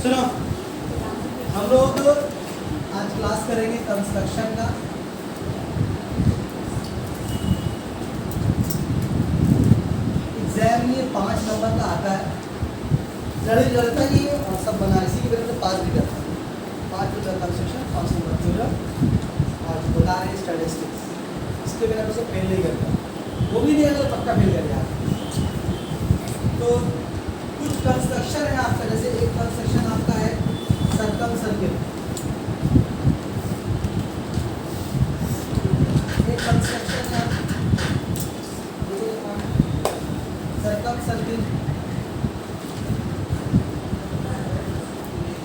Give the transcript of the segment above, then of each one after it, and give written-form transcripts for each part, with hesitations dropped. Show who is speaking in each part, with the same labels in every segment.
Speaker 1: सुनो, हम लोग आज क्लास करेंगे कंस्ट्रक्शन का। एग्जाम ये 5 नंबर का आता है, लड़ाई लड़ता ही है और सब बना इसी की वजह से 5 भी करता है। 5 मीटर कंस्ट्रक्शन, 5 नंबर थ्योरम और बता रहे हैं स्टैटिस्टिक्स। इसके बिना तो फेल नहीं करता, वो भी नहीं अगर पक्का फेल कर जाए। तो कुछ कंस्ट्रक्शन है आपका, जैसे एक कंस्ट्रक्शन आपका है सर्कम सर्किल। एक कंस्ट्रक्शन है सर्कम सर्किल।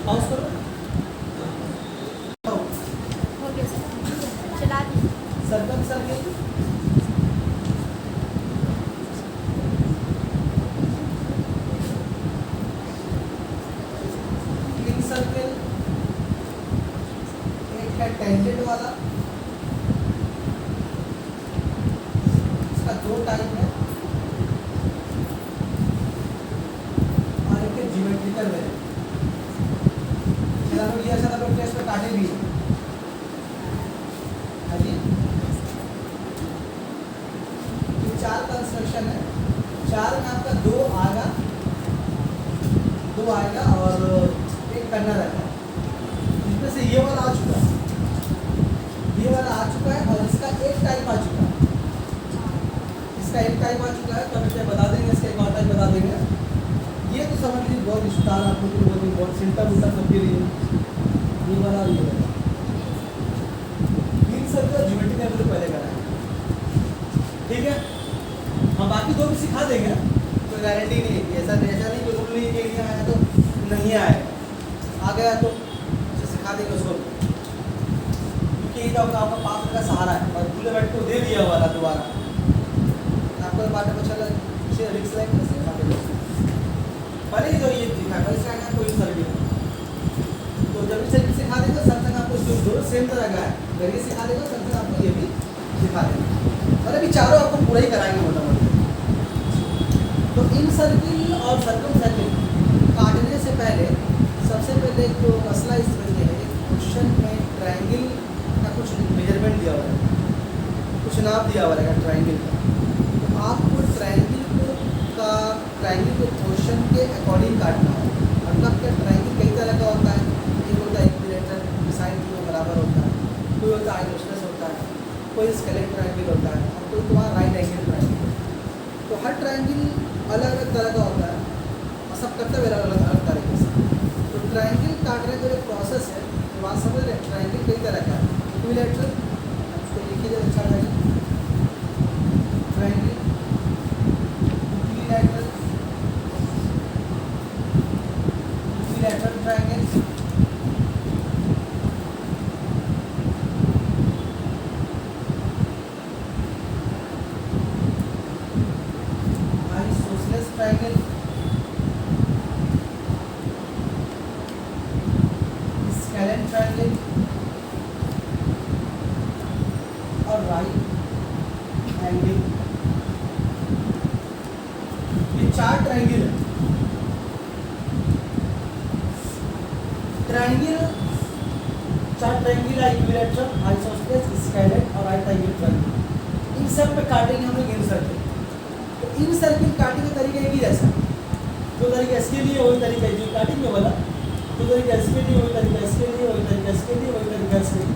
Speaker 1: पॉज करो,
Speaker 2: चला दी।
Speaker 1: सर्कम सर्किल सर्किल एक है टेंजेंट वाला, इसका 2 टाइप है और एक है ज्योमेट्रिकल है। चला तो ये ऐसा था लोग टेस्ट में काटे भी है। हाँ जी, ये 4 कंस्ट्रक्शन है। 4 में आपका 2 आएगा और एक करना रहता है। इसमें से ये वाला आ चुका है, ये वाला आ चुका है और इसका एक टाइप आ चुका है। इसका एक टाइप आ चुका है, तो हम इसे बता देंगे, इसका एक और टाइप बता देंगे। ये तो समझ लीजिए बहुत विस्तार आपको बहुत सिंपल उल्टा सबके लिए ये वाला और ये वाला। इन सब का ज्योमेट्री का तो पहले कराएंगे, ठीक है। हम बाकी 2 भी सिखा देंगे, कोई गारंटी नहीं है। ऐसा नहीं कोई रूल नहीं है कि आया तो नहीं आए, आ गया तो उसे सिखा देंगे उसको, क्योंकि ये तो आपका 5 मिनट का सहारा है और पूरे बैठ को दे दिया वाला दोबारा आपको बात में चला इसे रिक्स लाइक सिखा देंगे। पहले ही तो ये दिखा है, इसका क्या कोई सर्किट, तो जब इसे सिखा देंगे सब तक आपको जो सेम तरह का है अगर ये सिखा देगा सब तक आपको ये भी सिखा देंगे। मतलब ये चारों आपको पूरा ही कराएंगे मोटा मोटा। तो इन सर्किल और सर्कम सर्किल काटने से पहले सबसे पहले एक तो मसला इस तरह है, क्वेश्चन में ट्रायंगल का कुछ मेजरमेंट दिया हुआ है, कुछ नाप दिया हुआ है ट्रायंगल का। तो आपको ट्रायंगल को क्वेश्चन के अकॉर्डिंग काटना है। मतलब क्या, ट्रायंगल कई तरह का होता है। एक होता है इक्विलेटरल, साइड तीनों बराबर होता है, कोई होता है आइसोसेलेस होता है, कोई स्केलेट ट्रायंगल होता है और कोई तुम्हारा राइट एंगल ट्रायंगल। तो हर ट्रायंगल अलग अलग तरह का होता है और सब करते हुए अलग अलग तरीके से। तो ट्रायंगल काटने का जो प्रोसेस है तो बात समझ रहे हैं। ट्रायंगल कई तरह का है, इक्विलेटरल, उसको लिखिए अच्छा रहेगा। Triangle, equilateral, equilateral triangle, isosceles triangle, scalene triangle और राइट एंगल। ये 4 ट्रायंगल है। ट्रायंगल 4 ट्रायंगल है, इक्विलेटरल, आइसोसेलेस, स्केलेट और राइट एंगल ट्रायंगल। इन सब पे काटेंगे हम लोग इन सर्किल। तो इन सर्किल काटने का तरीका एक ही जैसा, जो तरीका इसके लिए वही तरीका जो काटेंगे वाला, जो तरीका इसके लिए वही तरीका इसके लिए, वही तरीका इसके लिए, वही तरीका इसके लिए।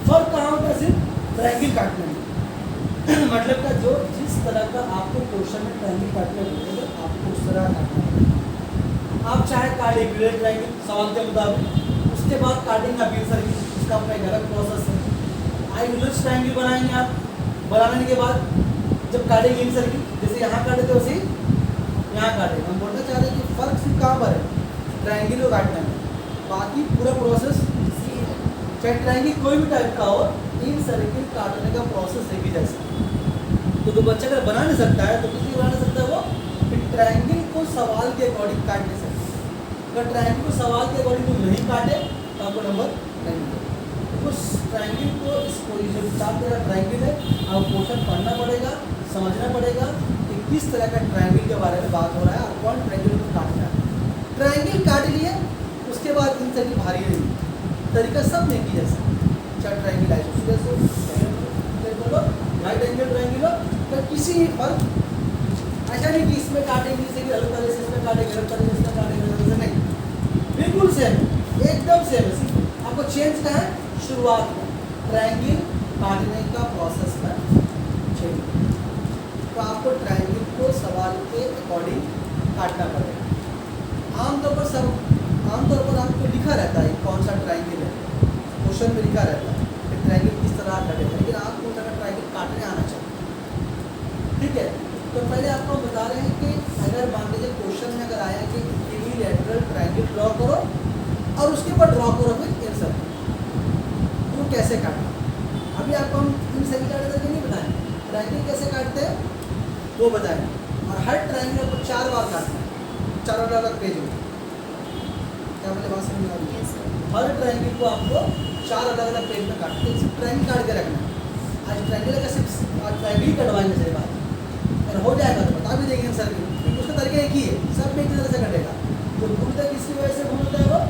Speaker 1: फर्क कहाँ होता है, सिर्फ ट्रायंगल काटने में। मतलब का जो जिस तरह का आपको क्वेश्चन में ट्रायंगल काटने बोलेंगे आपको उस तरह काटना है। आप चाहे काटे इक्विलेटरल ट्रायंगल सवाल के मुताबिक, उसके बाद काटेंगे आप इन सर्किल, उसका अपना एक अलग प्रोसेस है। आइसोसेलेस ट्रायंगल बनाएंगे आप, बनाने के बाद जब काटेंगे इन सर्किल, जैसे यहाँ काटे थे वैसे यहाँ काटे। हम बोलना चाह रहे हैं कि फर्क सिर्फ कहाँ पर है, ट्रायंगल को काटने में। बाकी पूरा प्रोसेस चाहे ट्रायंगल कोई भी टाइप का हो, इन सर्किल काटने का प्रोसेस एक ही जैसा। तो बच्चा अगर बना नहीं सकता है तो किसी बना नहीं सकता है वो, फिर ट्रायंगल को सवाल के अकॉर्डिंग काट नहीं सकता। अगर ट्रायंगल को सवाल के अकॉर्डिंग तुम नहीं काटे तो आपको नंबर नहीं मिलेगा। उस ट्रायंगल को इस पोजीशन 4 तरह ट्रायंगल है, आपको क्वेश्चन पढ़ना पड़ेगा, समझना पड़ेगा कि किस तरह का ट्रायंगल के बारे में बात हो रहा है और कौन ट्रायंगल को काट रहा है। ट्रायंगल काट लिए, उसके सर्किल भारी नहीं, तरीका सब में की जैसा, चाहे ट्रायंगल आइसोसेलेस हो, राइट एंगल ट्रायंगल हो, तो किसी भी फर्क ऐसा नहीं कि इसमें काटेंगे इसे कि अलग तरह से, इसमें काटेंगे अलग तरह से, इसमें काटेंगे अलग तरह से, नहीं, बिल्कुल सेम, एकदम सेम है। आपको चेंज क्या है, शुरुआत में ट्रायंगल काटने का प्रोसेस में चेंज, तो आपको ट्रायंगल को सवाल के अकॉर्डिंग काटना पड़ेगा। आमतौर पर आपको लिखा रहता है कौन सा ट्रायंगल है, क्वेश्चन में लिखा रहता है कि ट्रायंगल किस तरह कटेगा, लेकिन आपको अगर ट्रायंगल काटने आना चाहिए, ठीक है। तो पहले आपको बता रहे हैं कि अगर मान लीजिए क्वेश्चन में अगर आया कि इक्विलैटरल ट्रायंगल ड्रॉ करो और उसके ऊपर ड्रॉ करो फिर आंसर, तो कैसे काटना, अभी आपको हम इन सभी करके नहीं बताएं, ट्रायंगल कैसे काटते हैं वो बताएं, और हर ट्रायंगल को 4 बार काटना है, 4 अलग पेज में, क्या मुझे बात समझ में आ रही है? हर ट्रायंगल को आपको 4 अलग पेज में काटना है, सिर्फ ट्रायंगल काट के रखना है। आज ट्रायंगल का सिर्फ ट्रायंगल कटवाएंगे सही बात, और हो जाएगा तो बता भी देंगे सर, क्योंकि उसका तरीका एक ही है, सब में एक तरह से कटेगा। तो भूलता किसकी वजह से भूलता है वो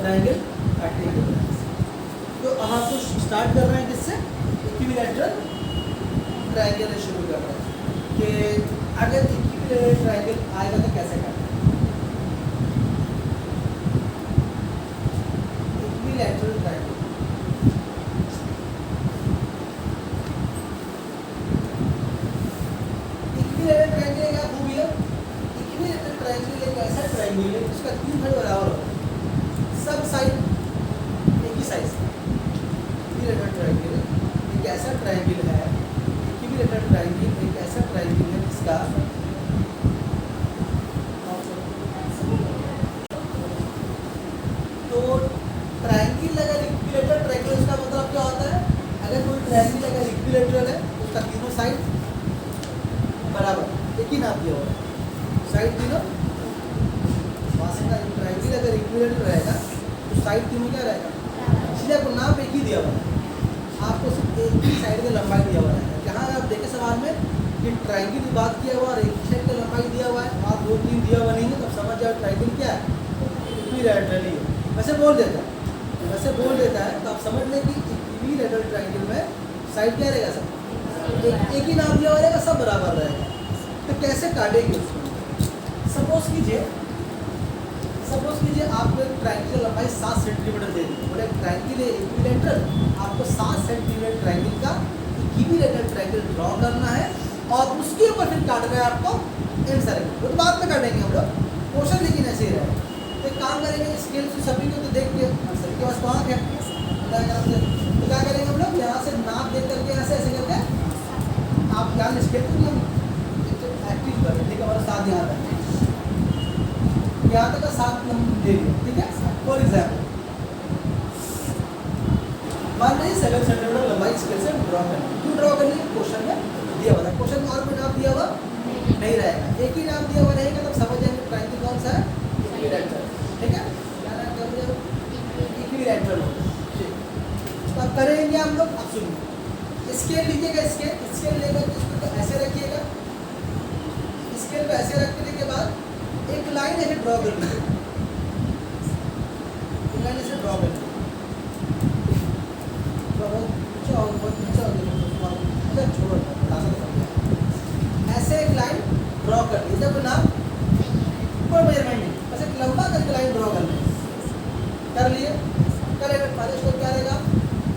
Speaker 1: ट्रायंगल काटने की वजह से। तो अब आप तो स्टार्ट कर रहे हैं किससे, इक्विलैटरल ट्रायंगल से शुरू कर रहे हैं कि अगर इक्विलैटरल ट्रायंगल आएगा तो कैसे काटें। इक्विलैटरल ट्रायंगल, इक्विलैटरल ट्रायंगल क्या खूबी है, इक्विलैटरल ट्रायंगल एक ऐसा ट्रायंगल है जिसका 3 साइड बराबर होता है, सब साइड एक ही साइज। इक्विलैटरल ट्रायंगल एक ऐसा ट्रायंगल है, इक्विलैटरल ट्रायंगल एक ऐसा ट्रायंगल है जिसका तो ट्रायंगल अगर इक्विलैटरल ट्रायंगल, इसका मतलब क्या होता है, अगर कोई ट्रायंगल अगर इक्विलैटरल है तो उसका तीनों साइड बराबर, एक ही नाप दिया हुआ है, साइड तीनों वास्तव में ट्रायंगल अगर इक्विलैटरल रहेगा तो साइड तीनों क्या रहेगा, इसलिए आपको नाप एक ही दिया हुआ है, आपको सिर्फ एक ही साइड की लंबाई दिया हुआ है। जहाँ आप देखें सवाल में कि ट्रायंगल की बात किया हुआ और एक ही साइड की लंबाई दिया हुआ है, आप 2 3 दिया हुआ नहीं है, तो समझ जाओ ट्रायंगल क्या है, इक्विलैटरल ही है। वैसे बोल देता है तो आप समझ लें कि इक्विलैटरल ट्रायंगल में साइड क्या रहेगा, सब एक ही नाप दिया हुआ रहेगा, सब बराबर रहेगा। तो कैसे काटेंगे उसको, सपोज कीजिए आपको एक ट्रायंगल लंबाई 7 सेंटीमीटर दे दी, बोले ट्रायंगल है इक्विलैटरल, आपको 7 सेंटीमीटर ट्रायंगल का इक्विलैटरल ट्रायंगल ड्रॉ करना है और उसके ऊपर फिर काटना है आपको एंड सर्कल, वो तो बाद में काटेंगे हम लोग, क्वेश्चन लेकिन ऐसे ही रहेगा। तो एक काम करेंगे, स्केल से सभी को तो देख के आंसर के पास वहाँ है, तो क्या करेंगे हम लोग, यहाँ से नाप देख करके ऐसे ऐसे करके आप यहाँ स्केल को एक्टिव करें, ठीक है, हमारा 7 यहाँ तक, यहाँ तक का 7 नंबर दे दिया, ठीक है। फॉर एग्जाम्पल मान लीजिए 7 सेंटीमीटर लंबाई स्केल से ड्रॉ करना, क्यों ड्रॉ करनी है, क्वेश्चन में दिया हुआ था, क्वेश्चन में और कोई नाप दिया हुआ नहीं रहेगा, एक ही नाप दिया हुआ रहेगा, तब समझ जाएंगे ट्रायंगल कौन सा है, इक्विलैटरल, ठीक है, क्या नाम कर दिया, इक्विलैटरल हो, ठीक। तो अब करेंगे हम लोग, अब सुनिए, स्केल लीजिएगा, स्केल लेकर इसको ऐसे रखिएगा, स्केल को ऐसे रखने के बाद एक लाइन ऐसे ड्रॉ कर लीजिए, एक लाइन ऐसे ड्रॉ कर लीजिए, ऐसे एक लाइन ड्रॉ कर लीजिए, जब ना कोई मेजरमेंट नहीं, बस एक लंबा करके लाइन ड्रॉ कर लीजिए, कर लिए, करेंगे पहले इसको क्या रहेगा,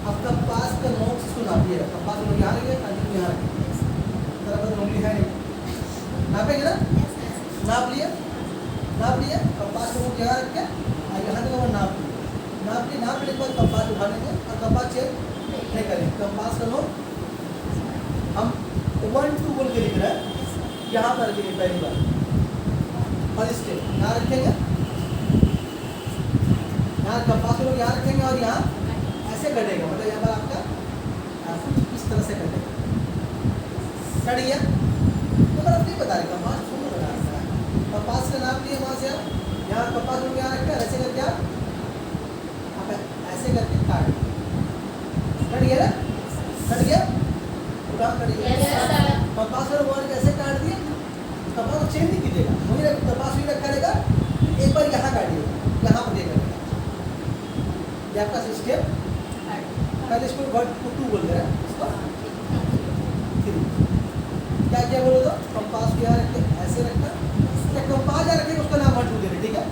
Speaker 1: अब कंपास का नोक इसको नापिएगा, कंपास लोग यहाँ रखिए, कंटिन्यू यहाँ रखिए, उंगली है नहीं, नापेंगे ना, नाप लिया, कंपास का नोक यहाँ रख के और यहाँ तक वो नाप लेने के बाद कंपास उठाने के और कंपास चेक नहीं करेंगे, कंपास का नोक हम 1 2 बोल के लिख रहे हैं, यहाँ पर लिए पहली बार और स्टेप यहाँ रखेंगे, यहाँ कंपास को यहाँ रखेंगे और यहाँ ऐसे कटेगा, मतलब यहाँ पर आपका इस तरह से कटेगा, कट गया। तो मैं नहीं बता रही, कंपास छोड़ बता रहा है, कंपास का नाम लिए वहाँ से यहाँ कंपास को यहाँ रखकर ऐसे करके आप ऐसे करके काट गया ना, कट गया, कट गया, कंपास और वर्ड कैसे काट दिए, कंपास को चेंज नहीं कीजिएगा, वही कंपास वही रखा रहेगा, एक बार यहाँ काटिएगा, यहाँ पर देखा ये आपका स्टेप पहले इसको वर्ड को 2 बोल रहे हैं, इसको 3। क्या क्या बोलो तो कंपास को यहाँ रख के ऐसे रखना, या कंपास यहाँ रखेंगे उसका नाम वर्ड 2 दे रहे, ठीक है,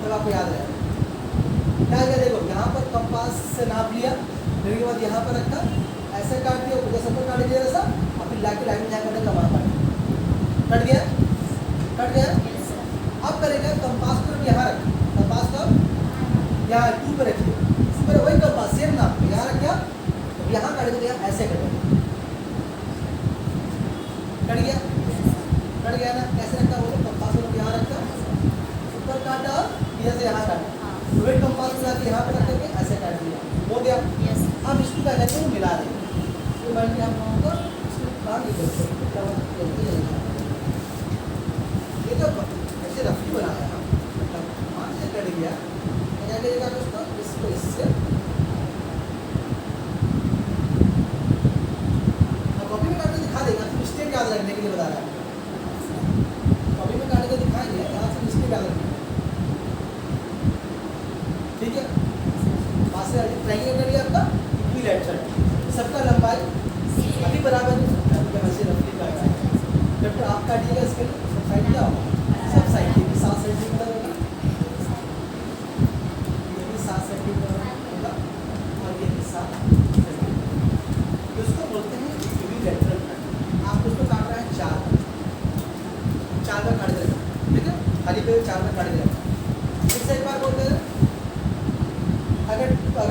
Speaker 1: तब आपको याद रहेगा। क्या क्या देखो यहाँ पर कंपास से नाप लिया, फिर के बाद यहाँ पर रखा, ऐसे काट दिया, ऊपर सब काट दिया ऐसा, और फिर लाके लाइन में यहाँ करने का वहाँ कट गया, कट गया। अब करेगा कंपास को यहाँ रख, कंपास को यहाँ 2 पे रखिए, फिर वही कंपास सेम नाप यहाँ रखा, तो यहाँ काट दिया, ऐसे कटेगा, कट गया, कट गया ना। कैसे रखा बोलो, कंपास को यहाँ रखा, ऊपर काटा, इधर से यहाँ काटा, वही कंपास को जाके यहाँ पे रख करके ऐसे काट दिया, हो गया। अब इसको क्या कहते हैं, मिला देंगे, तो बन के हम लोगों को इसको बाहर निकल सकते हैं। ये तो ऐसे रफली बनाया हम, मान से कट गया, क्या करिएगा दोस्तों, इसको इससे कॉपी में काट के दिखा देगा, तो मिस्टेक याद रखने के लिए बता रहा है, कॉपी में काट के दिखाएंगे, यहाँ से मिस्टेक याद रखना, ठीक है। वहाँ से ट्रायंगल कर लिया आपका इक्विलैटरल, सबका लंबाई अभी बराबर वैसे रफली काट रहा है, जब तो आप काटिएगा इसके लिए सब साइड क्या होगा, सब साइड ये भी 7 सेंटीमीटर होगा, ये भी 7 सेंटीमीटर होगा, और ये भी 7 सेंटीमीटर। उसको बोलते हैं इक्विलैटरल कट। आप उसको काट रहे हैं 4 में काट देगा, ठीक है, खाली पे 4 में काट देगा। इस एक बार बोलते हैं अगर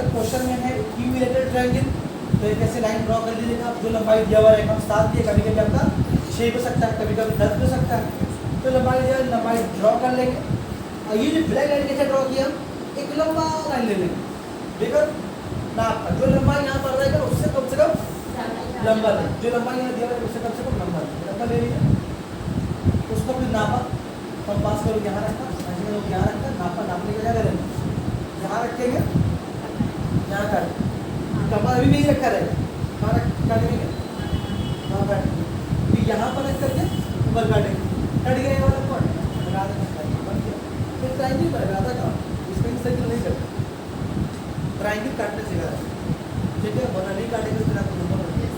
Speaker 1: क्वेश्चन में है इक्विलैटरल ट्रायंगल, तो एक ऐसे लाइन ड्रॉ कर लीजिएगा आप, जो लंबाई दिया हुआ रहेगा, 7 दिए, कभी कभी आपका 6 हो सकता है, कभी कभी 10 हो सकता है, तो लंबाई ड्रॉ कर लेंगे। और ये जो ब्लैक लाइन कैसे ड्रॉ किया, एक लंबा लाइन ले लेंगे, देखो ना आपका जो लंबाई यहाँ पर रहेगा उससे कम से कम लंबा ले, जो लंबाई यहाँ दिया हुआ उससे कम से कम लंबा ले लीजिए, उसको फिर नापा, कंपास करो यहाँ रखा, यहाँ रखा, नापा, नापने का क्या करेंगे, यहाँ रखेंगे, यहाँ काट, कंपास अभी नहीं रखा रहेगा, कहाँ काटेंगे, वहाँ काटेंगे, फिर यहाँ पर रख करके ऊपर काटेंगे, कट गया ये वाला पॉइंट, लगा देना, बन गया। फिर ट्रायंगल बनेगा, आधा काम इसमें सर्किल नहीं करते, ट्रायंगल काटने सिखा रहे हैं, ठीक है, वरना नहीं काटेंगे फिर आपको नंबर बन गया।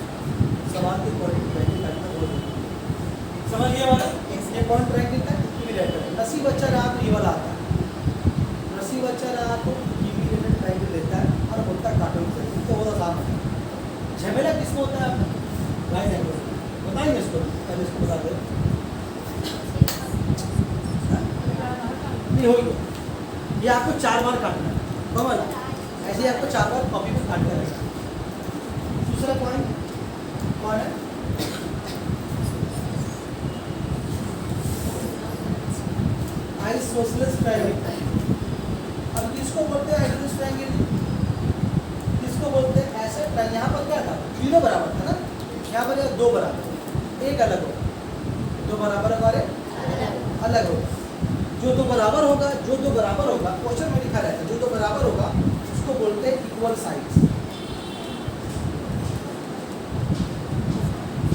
Speaker 1: सवाल के अकॉर्डिंग ट्रायंगल काटना बहुत जरूरी, समझ गया वाला, ये पॉइंट ट्रायंगल का इक्विलैटरल। नसीब अच्छा रहा तो ये वाला आता है, नसीब अच्छा रहा तो इक्विलैटरल ट्रायंगल लेता है, और बोलता है काटो इसे, तो बहुत आसान है। झमेला किसमें होता है आपका, लाइन एंगल, बताएंगे इसको, पहले इसको बता दो, नहीं होगी, ये आपको 4 बार काटना है, समझ, ऐसे ही आपको 4 बार कॉपी में काटना रहेगा। दूसरा पॉइंट कौन है, आइसोसेलेस ट्रायंगल। अब किसको बोलते हैं आइसोसेलेस ट्रायंगल, किसको बोलते हैं, ऐसे ट्रायंगल, यहाँ पर क्या था, तीनों बराबर था ना, यहाँ पर 2 बराबर, एक अलग होगा, 2 बराबर होगा, अलग होगा, जो 2 बराबर होगा, जो 2 बराबर होगा, क्वेश्चन में लिखा रहता है, जो 2 बराबर होगा उसको बोलते हैं इक्वल साइड्स,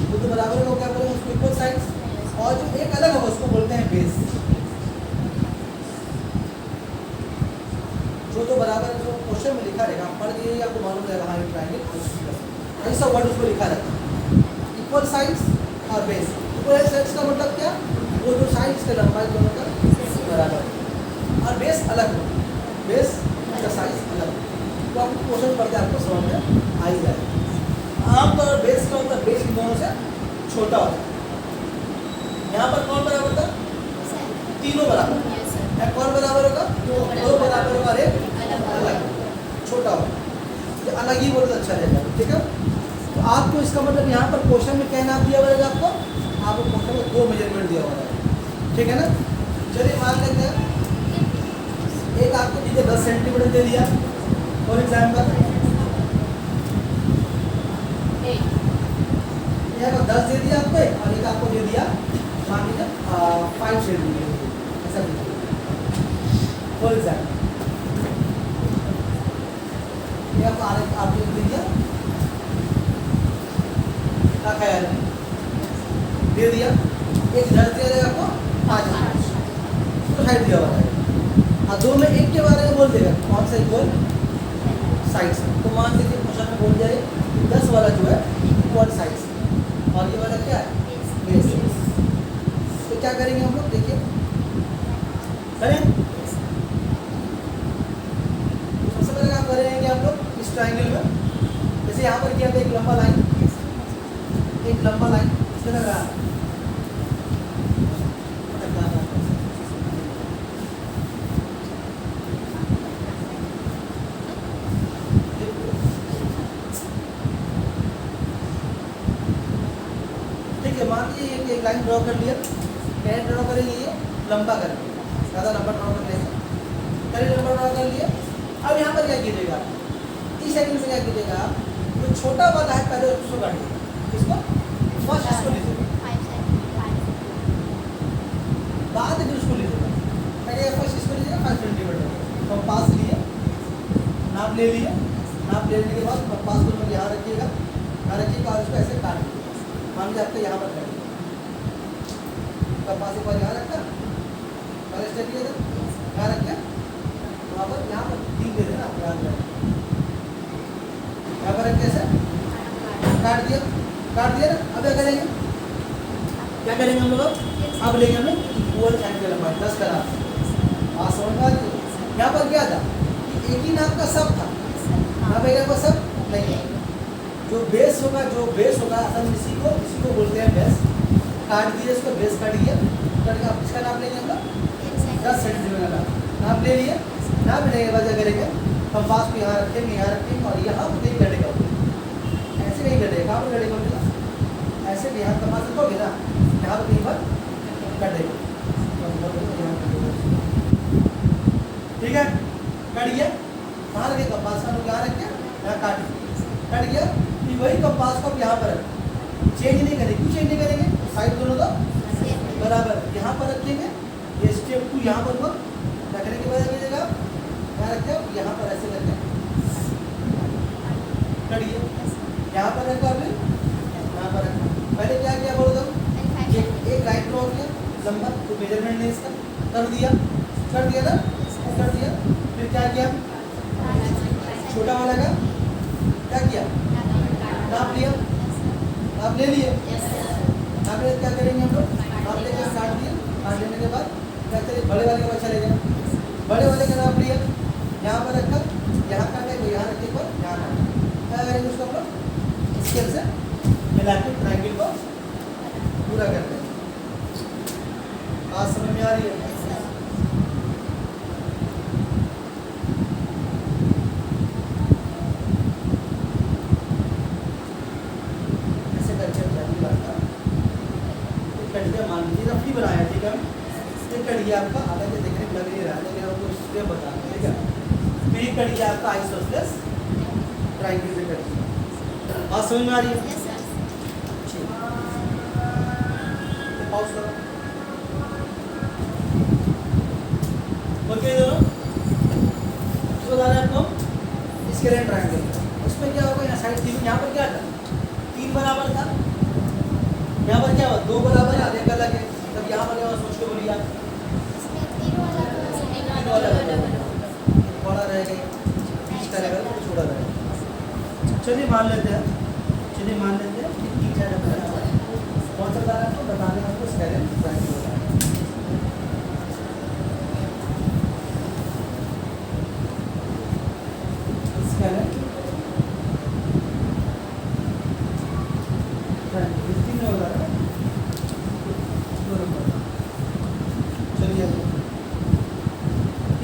Speaker 1: जो 2 बराबर होगा क्या बोलेंगे उसको इक्वल साइड्स, और जो एक अलग होगा उसको बोलते हैं बेस। जो 2 बराबर जो क्वेश्चन में लिखा रहेगा, पढ़ दिए आपको मालूम रहेगा, हाँ ये ट्रायंगल ऐसा वर्ड उसको लिखा रहता है, इक्वल साइड्स और बेस। इक्वल साइड्स का मतलब क्या, वो जो साइड्स के लंबाई दोनों का बराबर, और बेस अलग हो, बेस का साइज अलग, तो आपको क्वेश्चन पढ़ते आपको समझ में आ ही जाएगा। आमतौर पर बेस का होता है, बेस इन दोनों से छोटा होता है। यहाँ पर कौन बराबर था, तीनों बराबर, कौन बराबर होगा, 2 बराबर होगा, एक अलग छोटा होगा, तो अलग ही बोलते अच्छा रहेगा, ठीक है। तो आपको इसका मतलब यहाँ पर क्वेश्चन में क्या नाम दिया हुआ आपको, आपको क्वेश्चन में 2 मेजरमेंट दिया हुआ है, ठीक है ना। चलिए मान लेते हैं एक आपको दीजिए 10 सेंटीमीटर दे दिया फॉर एग्जाम्पल, यहाँ पर 10 दे दिया आपको, और एक आपको दे दिया मान लीजिए 5 सेंटीमीटर, ऐसा फॉर एग्जाम्पल, ये आपको दे दिया, क्या ख्याल है, दे दिया, एक 10 दे देगा आपको 5 तो साइड दिया हुआ है, और 2 में एक के बारे में बोल देगा, कौन सा इक्वल साइड्स। तो मान लीजिए क्वेश्चन में बोल जाए कि 10 वाला जो है इक्वल साइड्स और ये वाला क्या है बेस। तो क्या करेंगे हम लोग, देखिए करें। सबसे पहले काम करेंगे हम लोग इस ट्राइंगल में, जैसे यहाँ पर किया था एक लंबा लाइन इसमें लग रहा है मान लीजिए एक लाइन ड्रॉ कर लिया, कैसे ड्रॉ करेंगे ये लंबा करके, ज़्यादा लंबा ड्रॉ कर लेंगे, करें लंबा ड्रॉ कर लिया। अब यहाँ पर क्या कीजिएगा, इस एंगल में क्या कीजिएगा, जो छोटा वाला है पहले उसको काटिए, इसको फर्स्ट इसको लीजिएगा, बाद में उसको लीजिएगा, पहले फर्स्ट इसको लीजिएगा 5 सेंटीमीटर। तो पास लिए, नाप ले लिए, नाप लेने के बाद पास को यहाँ रखिएगा, यहाँ रखिएगा और उसको ऐसे काट दीजिएगा। मान लीजिए आपको यहाँ पर करेंगे, पास एक बार यहाँ रखा, पहले स्टेप किया था, यहाँ रख के वहाँ पर 3 दे देना, आप याद रखें, यहाँ पर रख कैसे काट दिया ना। अब क्या करेंगे, हम लोग अब लेंगे हम लोग इक्वल एंगल लंबाई 10 करा। आज समझ में आ रही है। यहाँ पर क्या था, एक ही नाम का सब था, यहाँ पे क्या सब नहीं है। जो बेस होगा असल इसी को बोलते हैं बेस। काट दिए इसको, बेस काट दिया, अब इसका नाम लेंगे हम लोग 10 सेंटीमीटर का नाप ले लिए। नाप लेने के बाद क्या करेंगे, कंपास को यहाँ रखेंगे और यहाँ पर नहीं कटेगा, ऐसे नहीं कटेगा, कहाँ पर कटेगा मतलब ऐसे भी यहाँ कंपास रखोगे ना, यहाँ पर कहीं पर कटेगा, ठीक है। कट गया, कहाँ रखे कंपास का, यहाँ रख के यहाँ कट गया। वही कंपास को आप यहाँ पर चेंज नहीं करेंगे, क्यों चेंज नहीं करेंगे, साइड दोनों तो बराबर, यहाँ पर रखेंगे। ये स्टेप 2 यहाँ पर होगा, रखने के बाद कीजिएगा यहाँ रखे, यहाँ पर ऐसे रखें, करिए, यहाँ पर रखा, अभी यहाँ पर रखा। पहले क्या किया बोलो तो, एक लाइन ड्रॉ किया लंबा, कोई मेजरमेंट नहीं इसका, कर दिया ना, कर दिया। फिर क्या किया, छोटा वाला का क्या किया, नाप लिया, नाप ले लिए। नाप ले क्या करेंगे हम लोग, नाप लेकर काट दिया, काट लेने के बाद क्या करें, बड़े वाले के पास चले गए, बड़े वाले का नाप लिया, यहाँ पर रखा, यहाँ काटे तो यहाँ रखे पर यहाँ काटा। क्या करेंगे उसको हम लोग स्केल से मिला के ट्रायंगल को पूरा करते हैं। आज समझ में आ रही है। मान लीजिए रफली बनाया, ठीक है, ये कड़िया आपका हालांकि देखने में लग नहीं रहा है, लेकिन आपको स्टेप बता रहे हैं, ठीक है। तो ये कड़िया आपका आइसोसेलेस ट्रायंगल से कड़िया, बात समझ में आ रही है। पॉज करो, ओके दोनों। तो बता रहे हैं आपको स्केलेटन ट्रायंगल, उसमें क्या होगा, यहाँ साइड 3, यहाँ पर क्या था 3 बराबर था, यहाँ पर क्या हुआ 2 बराबर है, आधे का अलग है, तब यहाँ पर सोच के बोलिए आप, बड़ा रहेगा, बीच का रहेगा तो छोटा रहेगा। चलिए मान लेते हैं कि 3 ज़्यादा कौन सा बता रहा है आपको, बताने आपको स्केलेटन ट्रायंगल बता रहा है। स्केलेटन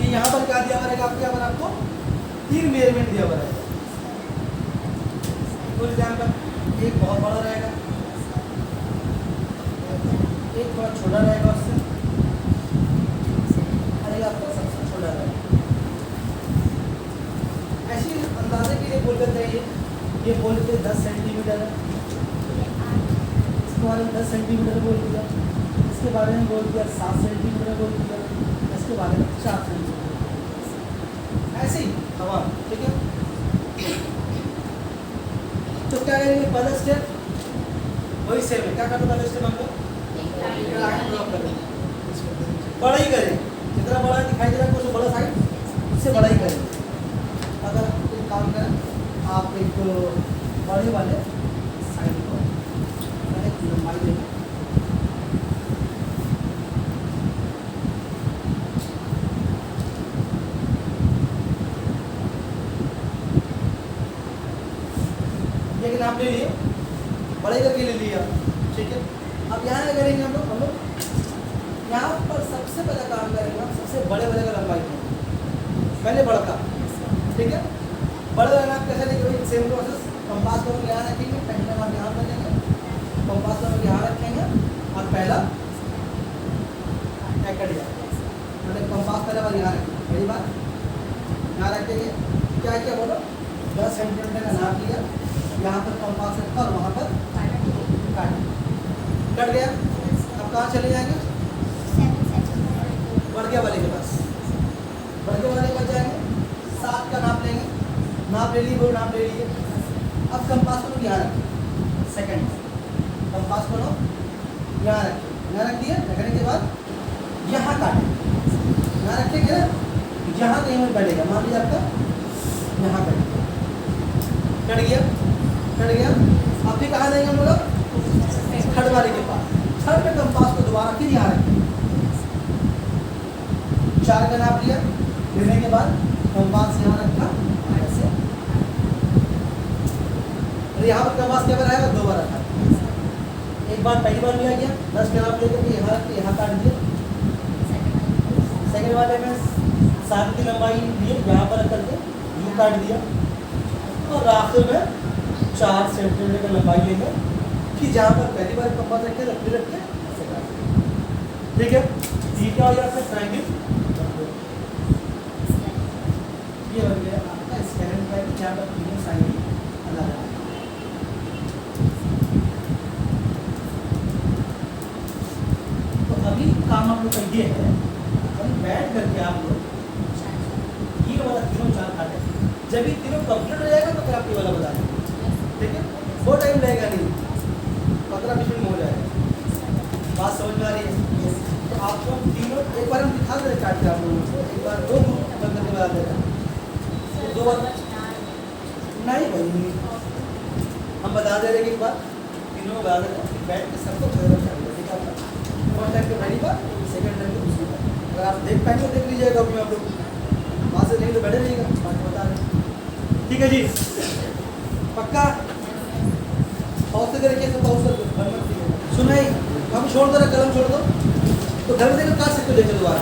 Speaker 1: यहाँ पर क्या दिया रहेगा आपको, यहाँ पर आपको 3 मेजरमेंट दिया हुआ रहेगा। फॉर एग्जाम्पल एक बहुत बड़ा रहेगा, एक थोड़ा छोटा रहेगा उससे, और एक आपका सबसे छोटा रहेगा। ऐसी अंदाजे के लिए बोल देते हैं, ये बोलते हैं 10 सेंटीमीटर है, इसके बारे में 10 सेंटीमीटर बोल दिया, इसके बारे में बोल दिया 7 सेंटीमीटर बोल दिया, इसके बारे में 4 सेंटीमीटर, ऐसे ही हवा, ठीक है। तो क्या करेंगे, पहला स्टेप वही सेम है, क्या करते पहले स्टेप हम लोग लाइन ड्रॉ करेंगे, बड़ा ही करें, जितना बड़ा दिखाई दे रहा है कुछ बड़ा साइड उससे बड़ा ही करें। अगर काम कर बड़े वाले साइड को लंबाई देंगे। ये नाप ले लिए, बड़े करके ले लिया, ठीक है। अब यहाँ क्या करेंगे हम लोग यहाँ पर सबसे पहले काम करेंगे, हम सबसे बड़े वाले का लंबाई देंगे, पहले बड़ा का, ठीक है। बड़े वाला नाप कैसे लेंगे, सेम प्रोसेस, कंपास को यहाँ रखेंगे, पेंसिल आप यहाँ पर लेंगे, कंपास को यहाँ रखेंगे और पहला कट गया, मतलब कंपास पहले बार यहाँ रखेंगे, पहली बार यहाँ रखेंगे, क्या क्या बोलो 10 सेंटीमीटर का नाप लिया, यहाँ पर कंपास रखा और वहाँ पर कट गया। अब कहाँ चले जाएंगे, बड़के वाले के पास, बड़के वाले के पास जाएंगे, 7 का नाप लेंगे, नाप ले लिए, वो नाप ले लिए। अब कंपास को यहाँ रखें, सेकंड कंपास को यहाँ रखें, यहाँ रख दिया, रखने के बाद यहाँ काटें, यहाँ रखेंगे ना, यहाँ कहीं में कटेगा, मान लीजिए आपका यहाँ कट गया, कट गया। अब भी कहाँ देंगे हम लोग, थर्ड वाले के पास, थर्ड पे कंपास को दोबारा फिर यहाँ रखें, 4 का नाप लिया, लेने के बाद कंपास यहाँ रखा ऐसे, और यहाँ पर कंपास क्या बनाएगा, 2 बार रखा, एक बार पहली बार लिया गया, 10 का नाप लेकर के यहाँ रख के यहाँ काट दिया, सेकंड वाले में 7 की लंबाई लिए, यहाँ पर रख करके यूँ काट दिया, और आखिर में 4 सेंटीमीटर का लंबाई लेंगे, कि जहाँ पर पहली बार कंपास रखे ऐसे काट दिया, ठीक है। ये क्या हो गया आपका ट्रायंगल, ये बन गया आपका स्केलेटन ट्रायंगल, जहाँ पर तीनों साइड अलग है। तो अभी काम आप लोग का ये है, अभी बैठ करके आप लोग ये वाला तीनों 4 काटे, जब ये तीनों कंप्लीट हो जाएगा तो फिर आप ये वाला बता देंगे, ठीक है। वो टाइम लगेगा नहीं, 15-20 मिनट में हो जाएगा, बात समझ में आ रही है। तो आप लोग तीनों एक बार हम दिखा दे काट के आप लोगों को, एक बार 2 ग्रुप बंद करके बता देगा, 2 बार नहीं भाई, हम बता दे रहे कि एक बार तीनों बता दे रहे, बैठ के सबको फर्स्ट टाइम पे पहली बार, सेकंड टाइम पे दूसरी बार, अगर आप देख पाएंगे देख लीजिएगा, अपने आप लोग वहाँ से नहीं तो बैठे रहिएगा, बात बता रहे, ठीक है जी, पक्का। बहुत से तरीके से बहुत सुनाई, हम छोड़ दो, कलम छोड़ दो, तो घर में देखकर काट सकते हो, देखो दोबारा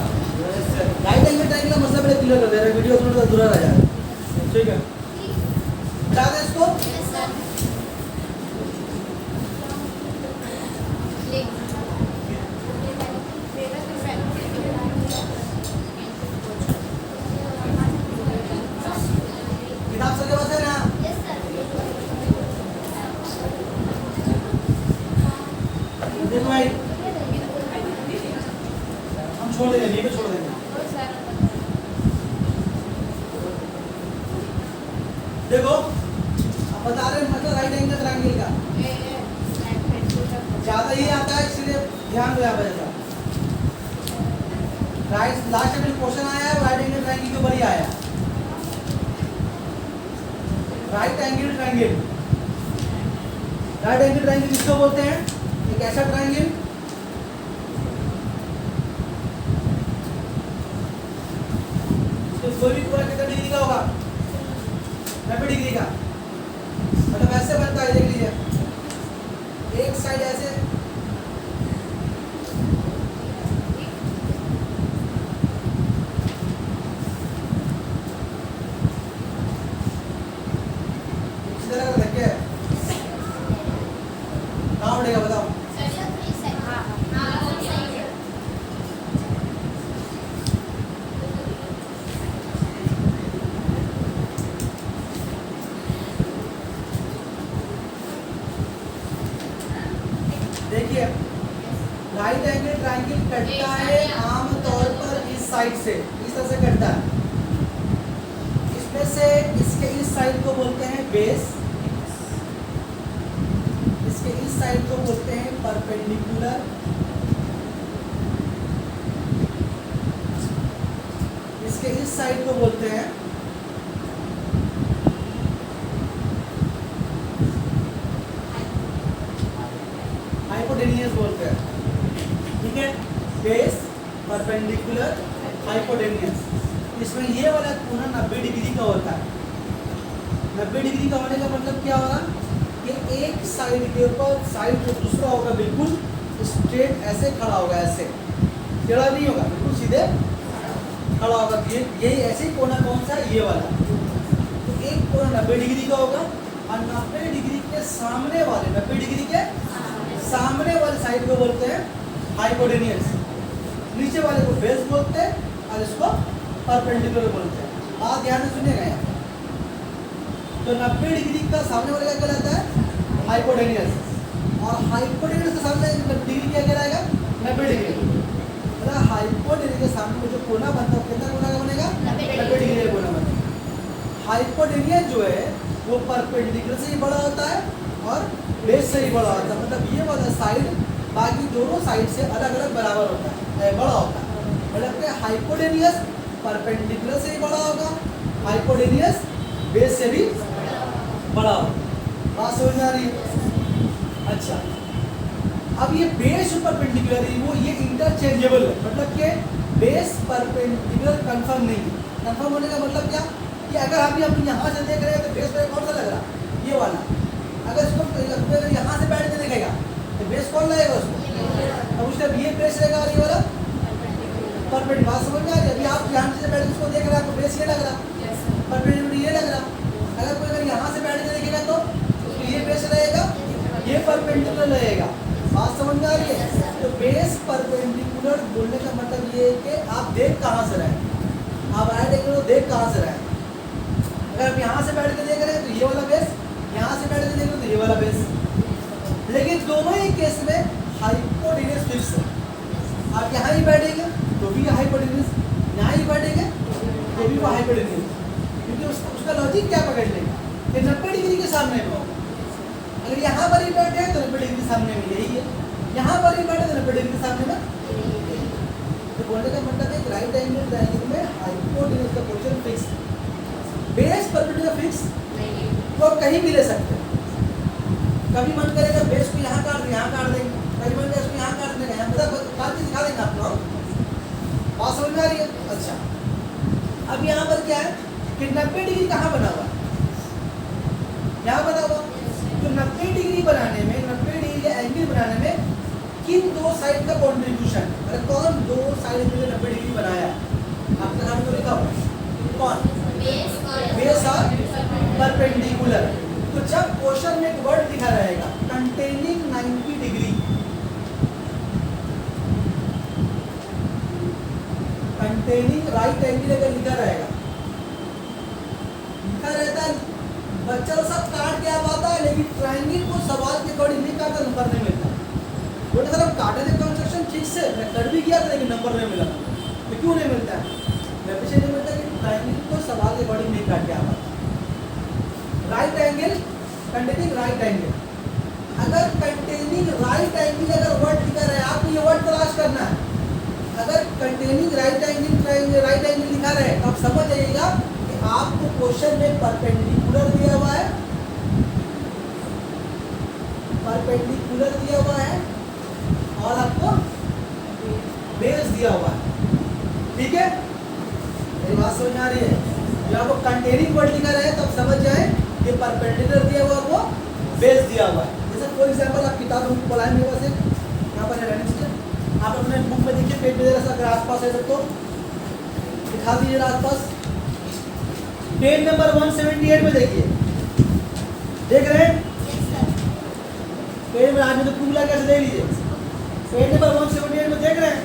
Speaker 1: राइट एंगल ट्रायंगल का मतलब मेरे क्लियर कर दे रहा है, वीडियो थोड़ा सा अधूरा रह जाएगा, ठीक है। बता दें इसको, किताब सबके पास है ना, देखो भाई हम छोड़ देंगे, ये भी छोड़ देंगे, देखो अब बता रहे हैं मतलब राइट एंगल ट्रायंगल का ज्यादा ही आता है, इसलिए ध्यान दो यहाँ पर। जैसा राइट लास्ट में क्वेश्चन आया है, राइट एंगल ट्रायंगल के ऊपर ही आया, right angle triangle, right angle triangle किसको बोलते हैं, एक ऐसा ट्रायंगल कोई भी पूरा कितना डिग्री का होगा, 90 डिग्री का, मतलब ऐसे बनता है, देख लीजिए, एक साइड ऐसे, इस तरह का धक्के कहाँ उड़ेगा बताओ, देखिए राइट एंगल ट्रायंगल कटता है आमतौर पर इस साइड से, इस तरह से कटता है, इसमें से इसके इस साइड को बोलते हैं बेस, इसके इस साइड को बोलते हैं परपेंडिकुलर, इसके इस साइड को बोलते हैं परपेंडिकुलर हाइपोटेन्यूज। इसमें ये वाला कोना 90 डिग्री का होता है। 90 डिग्री का होने का मतलब क्या होगा कि एक साइड के ऊपर साइड जो दूसरा होगा बिल्कुल स्ट्रेट ऐसे खड़ा होगा, ऐसे टेढ़ा नहीं होगा, बिल्कुल सीधे खड़ा होगा। यही ऐसे ही कोना कौन सा है, ये वाला। तो एक कोना 90 डिग्री का होगा और 90 डिग्री के सामने वाले 90 डिग्री के सामने वाले साइड को बोलते हैं हाइपोटेन्यूज, नीचे वाले को बेस बोलते हैं और इसको परपेंडिकुलर बोलते हैं। बात ध्यान से सुनिएगा यहाँ। तो 90 डिग्री का सामने वाले क्या कहलाता है, हाइपोटेन्यूज। और हाइपोटेन्यूज के सामने डिग्री क्या कहलाएगा, 90 डिग्री। मतलब हाइपोटेन्यूज के सामने जो कोना बनता है कितना कोना का बनेगा, 90 डिग्री का कोना बनेगा। हाइपोटेन्यूज जो है वो परपेंडिकुलर से ही बड़ा होता है और बेस से ही बड़ा होता है। मतलब ये वाला साइड बाकी दोनों साइड से अलग अलग बराबर होता है, बड़ा होता है। मतलब कि हाइपोटेन्यूज परपेंडिकुलर से ही बड़ा होगा, हाइपोटेन्यूज बेस से भी बड़ा होगा। बात समझ में आ रही है? अच्छा, अब ये बेस परपेंडिकुलर है वो ये इंटरचेंजेबल है। मतलब कि बेस परपेंडिकुलर कंफर्म नहीं है। कंफर्म होने का मतलब क्या कि अगर हम यहाँ से देख रहे हैं तो बेस पर कौन सा लग रहा है, ये वाला। अगर इसको अगर यहाँ से बैठ के देखेगा तो बेस कौन लगेगा उसको, अब उसका ये बेस रहेगा और ये वाला परपेंडिकुलर। बात समझ में आ रही है? अभी आप यहाँ से बैठ के उसको देख रहे हैं, आपको बेस ये लग रहा, परपेंडिकुलर ये लग रहा। अगर कोई अगर यहाँ से बैठ के देखेगा तो ये बेस रहेगा, ये परपेंडिकुलर रहेगा। बात समझ में आ रही है? तो बेस परपेंडिकुलर बोलने का मतलब ये है कि आप देख कहाँ से रहे, आप राइट एंगल को देख कहाँ से रहे। अगर आप यहाँ से बैठ के देख रहे हैं तो ये वाला बेस, यहाँ से बैठ के देख रहे हो तो ये वाला बेस। लेकिन दोनों ही केस में हाइपोटेन्यूज फिक्स है। आप यहाँ ही बैठेंगे तो भी हाइपोटेन्यूज, यहाँ ही बैठेंगे तो भी वो हाइपोटेन्यूज। क्योंकि उसका लॉजिक क्या पकड़ लेगा कि 90 डिग्री के सामने में होगा। अगर यहाँ पर ही बैठे हैं तो 90 डिग्री के सामने में यही है, यहाँ पर ही बैठे तो 90 डिग्री के सामने में। तो बोलने का मतलब है राइट एंगल ट्रायंगल में हाइपोटेन्यूज का पोजीशन फिक्स है, बेस परपेंडिकुलर फिक्स वो कहीं भी ले सकते हैं। कभी मन करेगा बेस को यहाँ काट देंगे, यहाँ काट देंगे, कभी मन करेगा इसको यहाँ काट देंगे, यहाँ मतलब काट के दिखा देंगे आप लोग। बात समझ में आ रही है? अच्छा, अब यहाँ पर क्या है कि 90 डिग्री कहाँ बना हुआ है, यहाँ बना हुआ। तो 90 डिग्री बनाने में, 90 डिग्री का एंगल बनाने में किन दो साइड का कॉन्ट्रीब्यूशन, अरे कौन दो साइड में 90 डिग्री बनाया है, आपका नाम तो लिखा हुआ है, कौन, बेस और परपेंडिकुलर। तो जब क्वेश्चन में एक वर्ड लिखा रहेगा containing 90 degree, containing right angle अगर लिखा रहेगा, लिखा रहता है बच्चा तो सब काट के आ पाता है, लेकिन ट्रायंगल को सवाल के अकॉर्डिंग नहीं काटा, नंबर नहीं मिलता। बोले सर हम काटे थे कंस्ट्रक्शन ठीक से, मैं कर भी किया था लेकिन नंबर नहीं मिला। तो क्यों नहीं मिलता है? नहीं मिलता कि ट्रायंगल को सवाल के अकॉर्डिंग नहीं काट के आ पाता। Right angle containing right angle, अगर कंटेनिंग राइट एंगल अगर वर्ड लिखा रहे, आपको ये वर्ड तलाश करना है। अगर कंटेनिंग राइट एंगल लिखा रहे तो आप समझ जाइएगा कि आपको क्वेश्चन में परपेंडिकुलर दिया हुआ है, परपेंडिकुलर दिया हुआ है और आपको बेस दिया हुआ है। ठीक है, मेरी बात समझ आ रही है? जब आपको कंटेनिंग वर्ड लिखा रहे तब समझ जाए ये परपेंडिकुलर दिया हुआ और वो बेस दिया हुआ है। जैसे फॉर एग्जांपल आप किताब बुक पढ़ाएं मेरे पास एक यहाँ पर रहने चाहिए, आप अपने बुक में देखिए पेज में जरा सा अगर आसपास है तो दिखा दीजिए आसपास। पेज नंबर 178 में देखिए, देख रहे हैं? पेज में आज में तो कुमला कैसे देख लीजिए, पेज नंबर 178 में देख रहे हैं?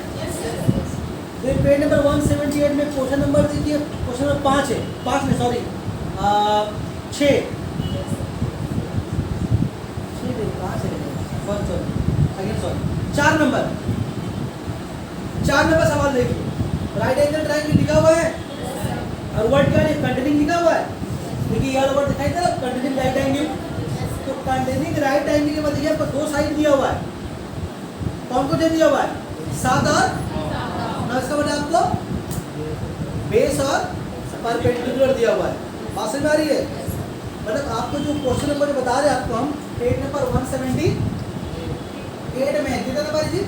Speaker 1: पेज नंबर 178 में क्वेश्चन नंबर देखिए, क्वेश्चन नंबर 5 है, 5 नहीं सॉरी 6 4 नंबर सवाल देखिए। राइट एंगल ट्रायंगल लिखा हुआ है और वर्ड क्या है, कंटेनिंग लिखा हुआ है। देखिए यार वर्ड दिखाई दे रहा है, कंटेनिंग राइट एंगल। तो कंटेनिंग राइट एंगल के बाद देखिए आपको दो साइड दिया हुआ है, कौन को दे दिया हुआ है, 7 और 9। इसका मतलब आपको बेस और परपेंडिकुलर दिया हुआ है। बात समझ में आ रही है? मतलब आपको जो क्वेश्चन नंबर बता रहे हैं आपको हम पेज नंबर 178 में कितना नंबर है जी,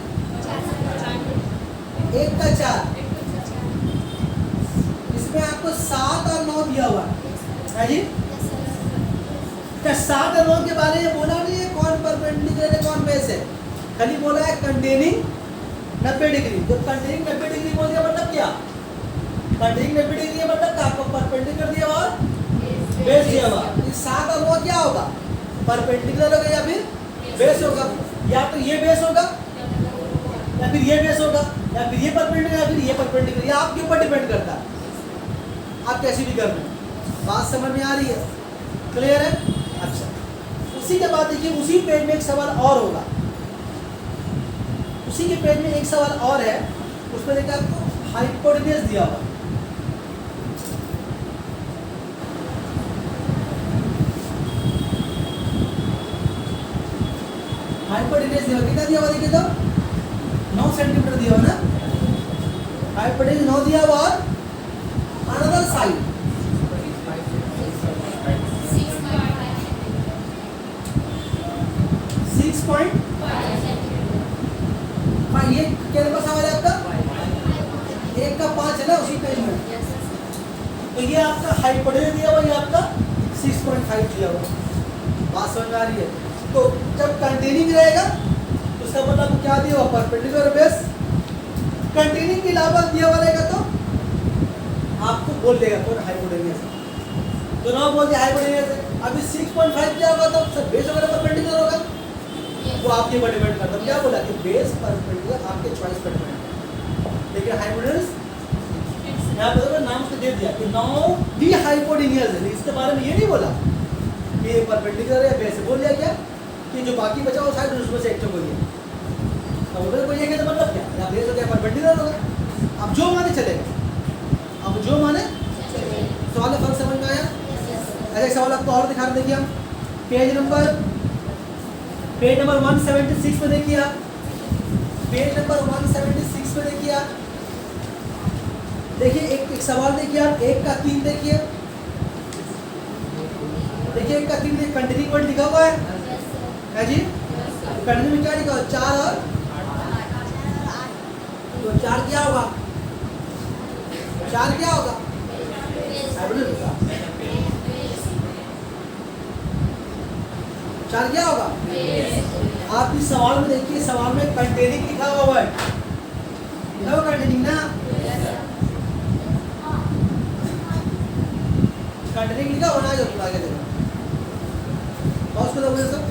Speaker 1: 1 का 4, इसमें आपको 7 और 9 दिया हुआ है जी। क्या 7 और 9 के बारे में बोला नहीं है कौन परपेंडिकुलर है कौन बेस है, खाली बोला है कंटेनिंग 90 डिग्री। तो कंटेनिंग 90 डिग्री बोल दिया मतलब क्या, कंटेनिंग 90 डिग्री मतलब क्या, आपको परपेंडिकुलर दिया हुआ बेस दिया हुआ। 7 और 9 क्या होगा, परपेंडिकुलर होगा या फिर बेस होगा, या तो ये बेस होगा या फिर ये बेस होगा, या फिर ये परपेंडिकुलर या फिर ये परपेंडिकुलर, या आपके ऊपर डिपेंड करता है, आप कैसी भी कर रहे हैं। बात समझ में आ रही है, क्लियर है। अच्छा, उसी के बाद देखिए उसी पेज में एक सवाल और होगा, उसी के पेज में एक सवाल और है, उसमें देखिए आपको हाइपोटेन्यूज दिया हुआ, हाइपोटेन्यूज दिया हुआ, कितना दिया हुआ देखिए तो 9 सेंटीमीटर दिया हुआ ना, हाइपोटेन्यूज 9 दिया हुआ और अनदर साइड 6.5, ये क्या नंबर सवाल है आपका, 1 का 5 है ना उसी पेज में। तो ये आपका हाइपोटेन्यूज दिया हुआ, ये आपका 6.5 दिया हुआ, बात समझ में आ रही है। तो जब कंटेनिंग रहेगा तो उसका मतलब क्या दिया हुआ, परपेंडिकुलर बेस। कंटेनिंग के अलावा दिया हुआ रहेगा तो आपको बोल देगा कौन हाइपोटेन्यूज है, तो ना बोल दिया हाइपोटेन्यूज है। अभी 6.5 क्या होगा तो सब बेस वगैरह परपेंडिकुलर होगा, वो आपके ऊपर डिपेंड करता है। क्या बोला कि बेस परपेंडिकुलर आपके चॉइस पर डिपेंड है, लेकिन हाइपोटेन्यूज यहाँ पे तो नाम से दे दिया कि नो डी हाइपोटेन्यूज है, इसके बारे में ये नहीं बोला कि परपेंडिकुलर है बेस, बोल दिया क्या कि जो बाकी बचा वो साइड उसमें से एक चीज होगी। अब उधर कोई ये मतलब क्या, या बेस हो गया परपेंडिकुलर होगा, अब जो माने चलेगा, अब जो माने सवाल फर्क समझ में आया। अच्छा, एक सवाल आपको और दिखा रहे, देखिए हम पेज नंबर 176 पे देखिए आप, पेज नंबर 176 पे देखिए आप, देखिए एक सवाल देखिए आप, 1 का 3 देखिए, देखिए 1 का 3 देखिए, कंटिन्यू वर्ड लिखा हुआ है जी, कंटिन्यू में क्या लिखा हुआ, 4 और तो 4 क्या होगा, 4 क्या होगा, 4 क्या होगा। आप इस सवाल में देखिए, सवाल में कंटेनिंग लिखा हुआ है, लिखा हुआ कंटेनिंग ना, कंटेनिंग लिखा होना जो आगे देखो, पॉज करो मुझे सब।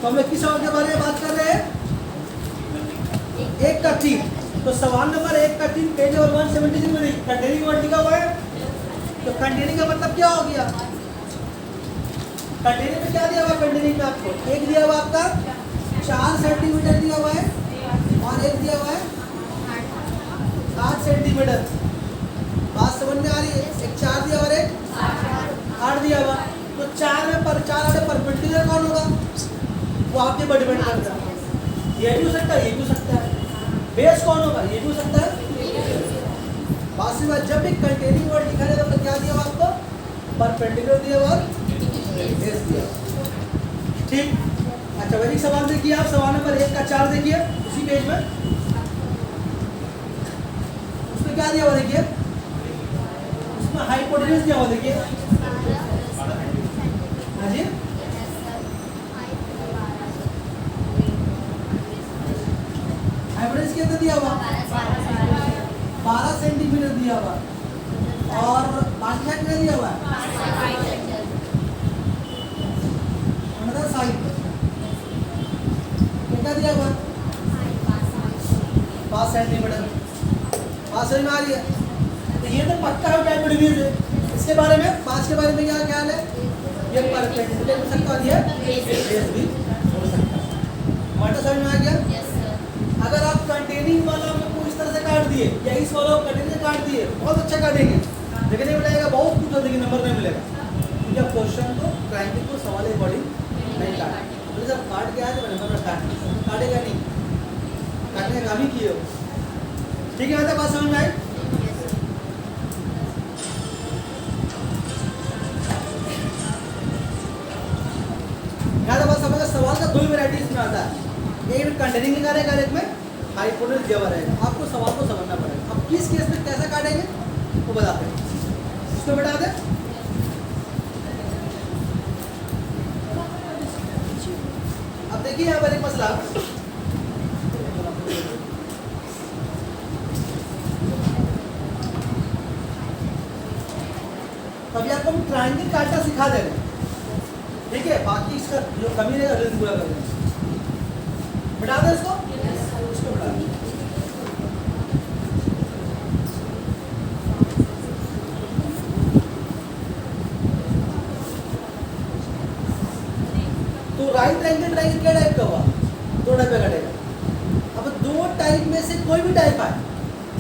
Speaker 1: तो हम किस सवाल के बारे में बात कर रहे हैं, 1 का 3। तो सवाल नंबर 1 का 3 पेज नंबर 176 में कंटेनिंग वर्ड लिखा हुआ है। तो कंटेनिंग का मतलब क्या हो गया, कंटेनिंग में क्या दिया हुआ है, कंटेनिंग में आपको एक दिया हुआ आपका 4 सेंटीमीटर दिया हुआ है, और एक दिया हुआ है 8 सेंटीमीटर। बात समझ में आ रही है, एक 4 दिया हुआ है 8 दिया हुआ, तो 4 में 4 आड़े परपेंडिकुलर कौन होगा, वो आपके ऊपर डिपेंड करता है, ये भी हो सकता है ये भी हो सकता है, बेस कौन होगा ये भी हो सकता है। बात से बात, जब एक कंटेनिंग वर्ड लिखा जाए तो क्या दिया हुआ आपको, परपेंडिकुलर दिया हुआ, बेस दिया, ठीक। अच्छा, वही सवाल देखिए आप, सवाल नंबर 1 का 4 देखिए उसी पेज में, उसमें क्या दिया हुआ देखिए, उसमें हाइपोटेन्यूज दिया हुआ देखिए, हाँ जी, हाइपोटेन्यूज कितना दिया हुआ, 12 सेंटीमीटर दिया हुआ, और बाकी साइड में दिया हुआ है अनदर साइड कितना दिया हुआ, 5 सेंटीमीटर। बात समझ में आ रही है। तो ये तो पक्का है हाइपोटेन्यूज है। इसके बारे में 5 के बारे में क्या ख्याल है, ये परपेंडिकुलर हो सकता है, ये बेस भी हो सकता है। हमारा समझ में आ गया। अगर आप कंटेनिंग वाला में को इस तरह से काट दिए या इस वाला को कंटेनिंग से काट दिए, बहुत अच्छा काटेंगे, लेकिन ये मिलेगा बहुत कुछ अधिक नंबर नहीं मिलेगा, क्योंकि आप क्वेश्चन को ट्राइंगल को सवाल के अकॉर्डिंग नहीं काटेंगे। तो जब काट के आए तो नंबर में काटेगा नहीं, काटने का काम ही किए हो, ठीक है। आता बात समझ में आई। सवाल का 2 वैरायटीज में आता है, एक में कंटेनिंग लिखा रहेगा, एक में हाइपोटेन्यूज दिया हुआ रहेगा। आपको सवाल को समझना पड़ेगा। अब किस केस में कैसा काटेंगे वो बताते हैं। इसको बता दें, अब देखिए यहाँ पर एक मसला, अभी आपको हम ट्रायंगल काटना सिखा दे रहे हैं, ठीक है। बाकी इसका जो कमी रहेगा जल्दी पूरा कर देंगे। बता दें इसको, इसको बता दें। तो राइट ट्रायंगल क्या टाइप का हुआ? दो टाइप का कटेगा। अब दो टाइप में से कोई भी टाइप आए,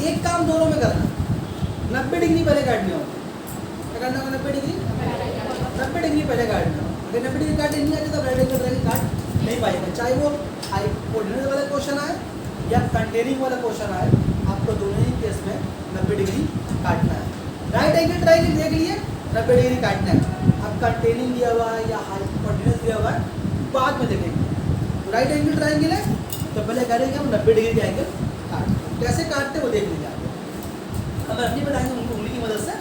Speaker 1: एक काम दोनों में करना, 90 डिग्री पहले काटनी होगी। क्या करना होगा? 90 डिग्री पहले काटना। अगर 90 डिग्री काटने नहीं आती तो राइट एंगल ट्रायंगल काट नहीं पाएगा, चाहे वो हाइपोटेन्यूज वाला क्वेश्चन आए या कंटेनिंग वाला क्वेश्चन आए, आपको दोनों ही केस में 90 डिग्री काटना है। राइट एंगल ट्रायंगल देख लिए, 90 डिग्री काटना है। अब कंटेनिंग दिया हुआ है या हाइपोटेन्यूज दिया हुआ है, बाद में देखेंगे। तो राइट एंगल ट्रायंगल है तो पहले करेंगे हम 90 डिग्री का एंगल काट, कैसे काटते वो देख लीजिए आप। अब अपनी बताएंगे उनको उंगली की मदद से,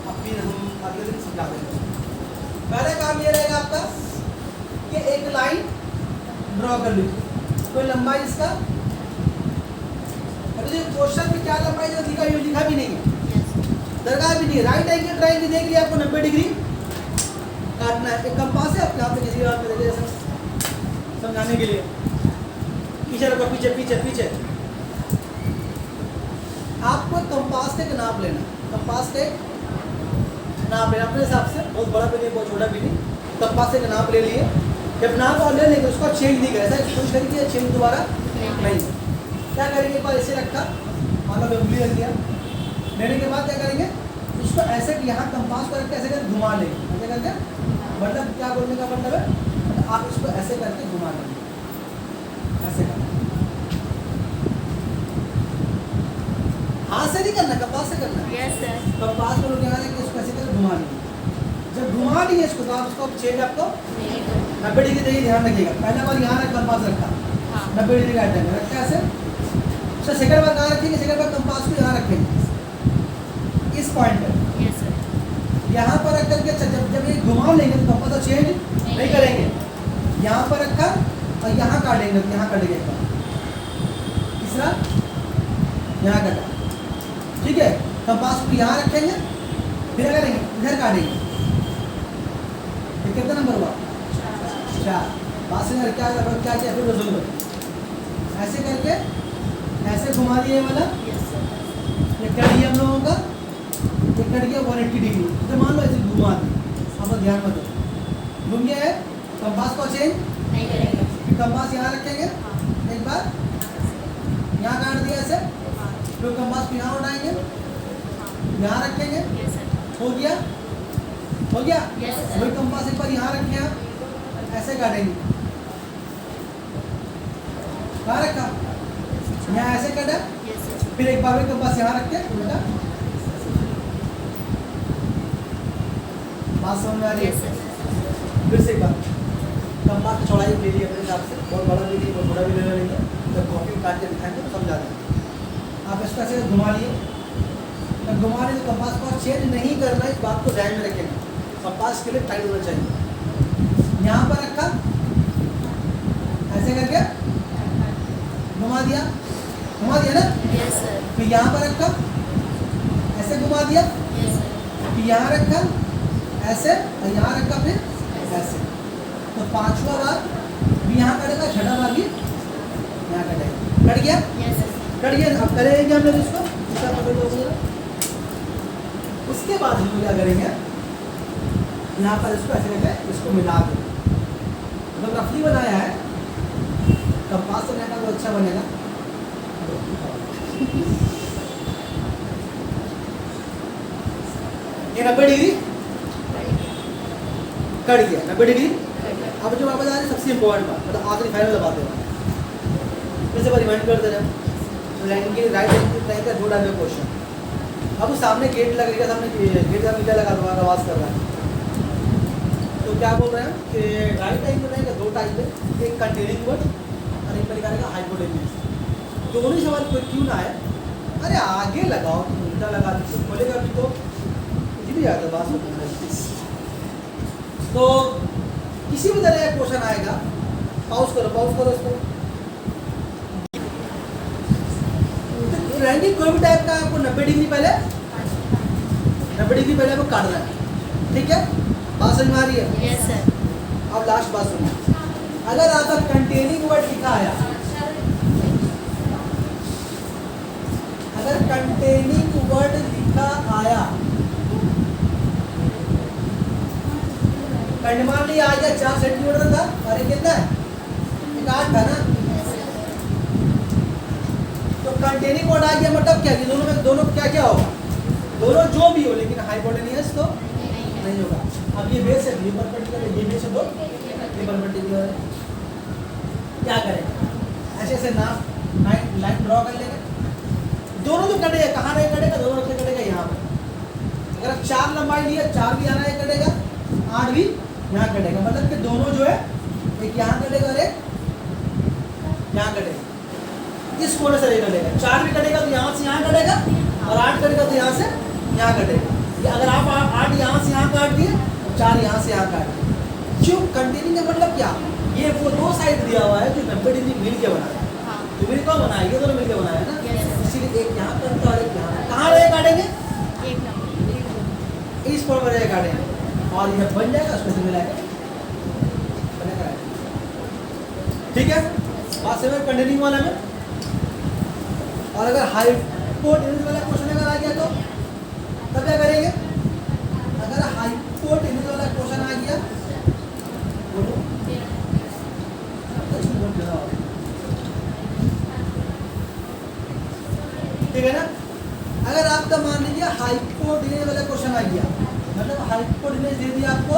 Speaker 1: अब फिर हम अगले दिन समझा देंगे। पहला काम ये रहेगा आपका कि एक लाइन ड्रॉ कर लीजिए, कोई लंबाई इसका, अभी क्वेश्चन में क्या लंबाई जो लिखा भी नहीं है, दरगाह भी नहीं है। राइट एंगल ट्रायंगल देख लिया, आपको 90 डिग्री काटना है। एक कंपास है आपके हाथ में, किसी बात में देखिए समझाने के लिए, पीछे रखो, पीछे पीछे पीछे। आपको कंपास से नाप लेना, कंपास से नाप लेना अपने हिसाब से, बहुत बड़ा भी नहीं बहुत छोटा भी नहीं। कंपास से नाप ले लिए, जब नाप और ले लेंगे उसको चेंज नहीं करें, ऐसा कोशिश करेंगे चेंज दोबारा नहीं। क्या करेंगे? एक बार ऐसे रखा, मतलब उंगली रख दिया, लेने के बाद क्या करेंगे? उसको ऐसे यहाँ कंपास को रख के ऐसे करके घुमा लेंगे, ऐसे करके, मतलब क्या बोलने का मतलब है, आप इसको ऐसे करके घुमा लेंगे, ऐसे करना, हाथ से नहीं करना, कंपास से करना है।
Speaker 2: Yes sir.
Speaker 1: कंपास को लगा लेंगे, इसको ऐसे करके घुमा लेंगे। जब घुमा लेंगे इसको तो आप उसको चेंज आपको 90 डिग्री देखिए, ध्यान रखिएगा। पहला बार यहाँ रख कंपास रखा, 90 डिग्री काट देंगे, रखा ऐसे। उससे सेकंड बार कहाँ रखेंगे? सेकंड बार कंपास को यहाँ रखेंगे, इस पॉइंट पर,
Speaker 2: यस सर।
Speaker 1: यहाँ पर रख करके जब ये घुमा लेंगे तो कंपास को चेंज नहीं करेंगे। यहाँ पर रखा और यहाँ काटेंगे, यहाँ काटेंगे एक बार, तीसरा यहाँ कटा, ठीक है। कंपास को यहाँ रखेंगे, फिर क्या करेंगे? इधर काटेंगे। ये कितना नंबर हुआ? 4। पास में क्या क्या क्या फिर रिजल्ट ऐसे करके ऐसे घुमा दिए वाला, ये कट गया हम लोगों का, ये कट गया 180 डिग्री। तो मान लो ऐसे घुमा दिए, अब ध्यान मत दो, घूम गया है। कंपास को चेंज
Speaker 2: नहीं करेंगे।
Speaker 1: कंपास यहाँ रखेंगे, एक बार यहाँ काट दिया ऐसे, फिर कंपास को यहाँ उठाएंगे, यहाँ रखेंगे,
Speaker 2: यस सर।
Speaker 1: हो गया, हो गया।
Speaker 2: Yes, sir.
Speaker 1: वही कंपास एक बार यहाँ रखें, आप ऐसे काटेंगे, कहाँ रखा? यहाँ ऐसे काटा,
Speaker 2: यस सर।
Speaker 1: फिर एक बार वही कंपास यहाँ रख के उल्टा। बात समझ में आ रही है?
Speaker 2: Yes sir.
Speaker 1: फिर से एक बार कंपास की चौड़ाई ले ली अपने हिसाब से, बहुत बड़ा भी नहीं बहुत छोटा भी ले लेंगे। जब कॉपी काट के दिखाएंगे तो समझा देंगे। आप इसको ऐसे घुमा लिए, जब घुमा लिए तो कंपास को चेंज नहीं करना, इस बात को ध्यान में रखेंगे। कंपास के लिए टाइट होना चाहिए। यहाँ पर रखा, ऐसे करके घुमा दिया ना,
Speaker 2: यस सर।
Speaker 1: फिर यहाँ पर रखा, ऐसे घुमा दिया,
Speaker 2: यस सर।
Speaker 1: फिर यहाँ रखा ऐसे, और यहाँ रखा फिर ऐसे। तो पांचवा बार भी यहाँ कटेगा, छठा बार भी यहाँ कटेगा। कट गया?
Speaker 2: Yes sir.
Speaker 1: कट गया। अब करेंगे हम लोग इसको, दूसरा पकड़ लो जरा। उसके बाद हम लोग क्या करेंगे? यहाँ पर इसको ऐसे करके इसको मिला दो, मतलब रफली बनाया है। कंपास से बनाएगा तो अच्छा बनेगा। ये 90 डिग्री कट गया, 90 डिग्री। अब जो वापस आ रही है सबसे इम्पोर्टेंट बात, मतलब आखिरी फाइनल बात है, फिर से रिमाइंड करते रहे। एंगल राइट एंगल ट्रायंगल का 2 टाइप का क्वेश्चन। अब वो सामने गेट लग रही है, सामने गेट का मीटर लगा हुआ आवाज़ कर रहा है, तो क्या बोल रहे हैं कि राइट एंगल ट्रायंगल का 2 टाइप है, एक कंटेनिंग वर्ड और और एक पर निकालेगा हाइपोटेन्यूज। दोनों ही सवाल कोई क्यों ना है, अरे आगे लगाओ, तुम उल्टा लगा दो तो खोलेगा भी तो कुछ भी आता बात होती है। तो किसी भी तरह का क्वेश्चन आएगा, पॉज करो इसको। ट्रायंगल कोई भी टाइप का आपको 90 डिग्री पहले आपको काटना है, ठीक है? बात समझ में आ रही है?
Speaker 2: Yes sir.
Speaker 1: अब लास्ट बात सुनिए, अगर आपका कंटेनिंग वर्ड लिखा आया, अगर कंटेनिंग वर्ड लिखा आया, मान लीजिए आ गया 4 सेंटीमीटर था, अरे कितना है, एक 8 था ना, तो कंटेनिंग वर्ड आ गया मतलब क्या कि दोनों क्या होगा, दोनों जो भी हो लेकिन हाइपोटेनियस तो नहीं होगा। अब ये बेस है, ये परपेंडिकुलर, ये बेस है, तो ये परपेंडिकुलर है। क्या करेंगे, ऐसे नाप लाइन ड्रॉ कर लेंगे, दोनों जो कटेगा कहाँ रहे कटेगा, दोनों रखे कटेगा यहाँ पर। अगर 4 लंबाई लिया, 4 भी यहाँ कटेगा, 8 भी यहाँ कटेगा, मतलब कि दोनों जो है एक यहाँ कटेगा और एक यहाँ कटेगा, इस कोने से कटेगा। 4 भी कटेगा तो यहाँ से यहाँ कटेगा, और 8 कटेगा तो यहाँ से यहाँ कटेगा। अगर आप 8 यहाँ से यहाँ काट दिए, 4 यहाँ से यहाँ काट दिए। क्यों कंटेनिंग का मतलब क्या, ये वो 2 साइड दिया हुआ है जो 90 डिग्री मिल के बनाया है, तो मिल कौन बनाया, ये दोनों मिल के बनाया है ना, इसीलिए एक यहाँ करता और एक यहाँ। कहाँ रहे काटेंगे, इस कोण में रहे काटेंगे, और यह बन जाएगा, उसमें से मिलाएगा, बनेगा। ठीक है, बात समझ में कंटेनिंग वाला में। और अगर हाइपोटेन्यूज वाला क्वेश्चन अगर आ गया तो तब क्या करेंगे, अगर हाइपोटेन्यूज वाला क्वेश्चन आ गया, बोलो ठीक है ना। अगर आपका मान लीजिए हाइपोटेन्यूज वाला क्वेश्चन आ गया, मतलब हाइपोटेन्यूज दे दिया आपको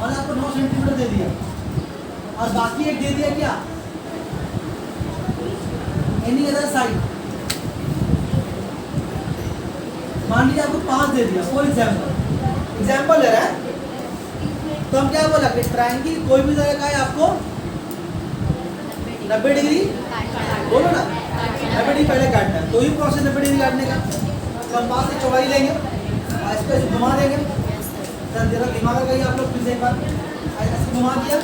Speaker 1: और आपको 9 सेंटीमीटर दे दिया, और बाकी एक दे दिया क्या, एनी अदर साइड, मान लीजिए आपको 5 दे दिया, फॉर एग्जाम्पल ले रहा है, तो हम क्या बोला कि ट्रायंगल कोई भी जगह का है आपको 90 डिग्री, बोलो ना 90 डिग्री पहले काटना है, तो ही प्रोसेस 90 डिग्री काटने का। कंपास से चौड़ाई लेंगे और इस पर घुमा देंगे, जरा दिमाग लगाइए आप लोग, फिर से एक बार ऐसे घुमा दिया,